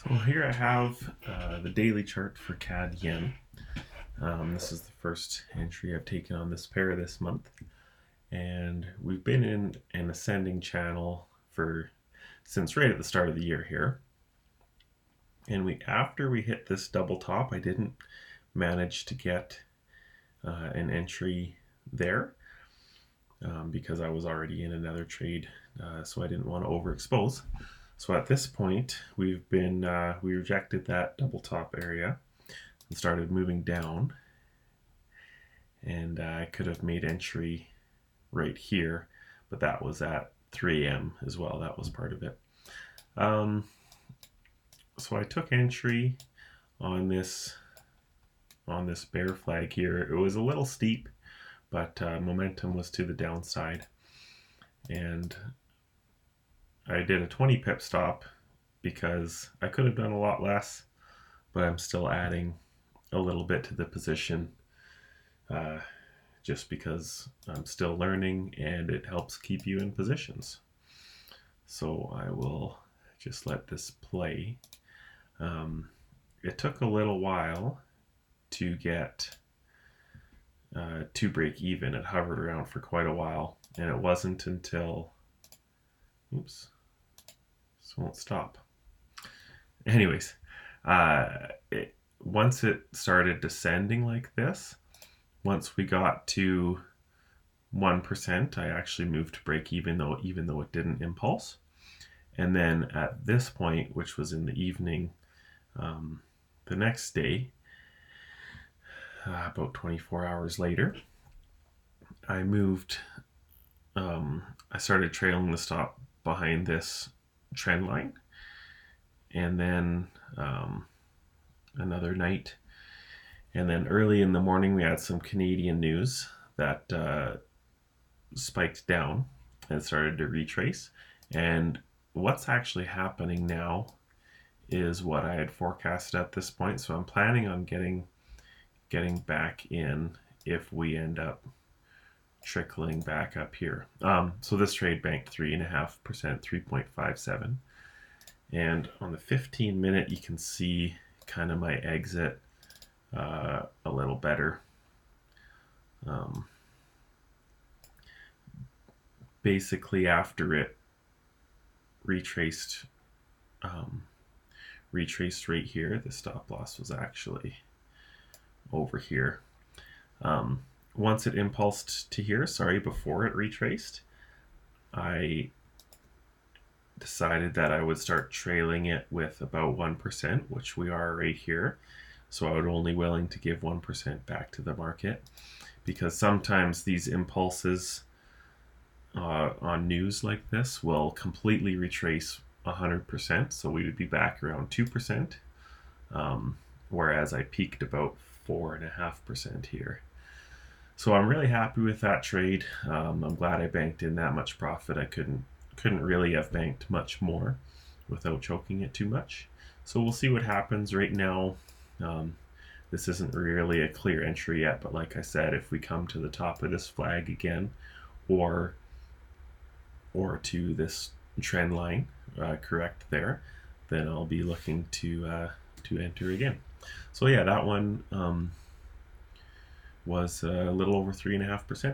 So here I have the daily chart for CAD yen. This is the first entry I've taken on this pair this month, and we've been in an ascending channel since right at the start of the year here. And after we hit this double top, I didn't manage to get an entry there because I was already in another trade, so I didn't want to overexpose. So at this point, we rejected that double top area and started moving down. And I could have made entry right here, but that was at 3 a.m. as well. That was part of it. So I took entry on this bear flag here. It was a little steep, but momentum was to the downside. And I did a 20 pip stop because I could have done a lot less, but I'm still adding a little bit to the position just because I'm still learning and it helps keep you in positions. So I will just let this play. It took a little while to get to break even. It hovered around for quite a while, and it wasn't until oops, this won't stop. Anyways, once it started descending like this, once we got to 1%, I actually moved to break even even though it didn't impulse. And then at this point, which was in the evening, the next day, about 24 hours later, I started trailing the stop behind this trend line. And then another night. And then early in the morning, we had some Canadian news that spiked down and started to retrace. And what's actually happening now is what I had forecasted at this point. So I'm planning on getting back in if we end up trickling back up here. So this trade banked 3.5%, 3.57. And on the 15-minute, you can see kind of my exit a little better. Basically, after it retraced right here, the stop loss was actually over here. Once it impulsed to here, before it retraced, I decided that I would start trailing it with about 1%, which we are right here. So I would only willing to give 1% back to the market, because sometimes these impulses on news like this will completely retrace 100%. So we would be back around 2%, whereas I peaked about 4.5% here. So I'm really happy with that trade. I'm glad I banked in that much profit. I couldn't really have banked much more without choking it too much. So we'll see what happens. Right now, this isn't really a clear entry yet, but like I said, if we come to the top of this flag again, or to this trend line correct there, then I'll be looking to enter again. So yeah, that one was a little over 3.5%.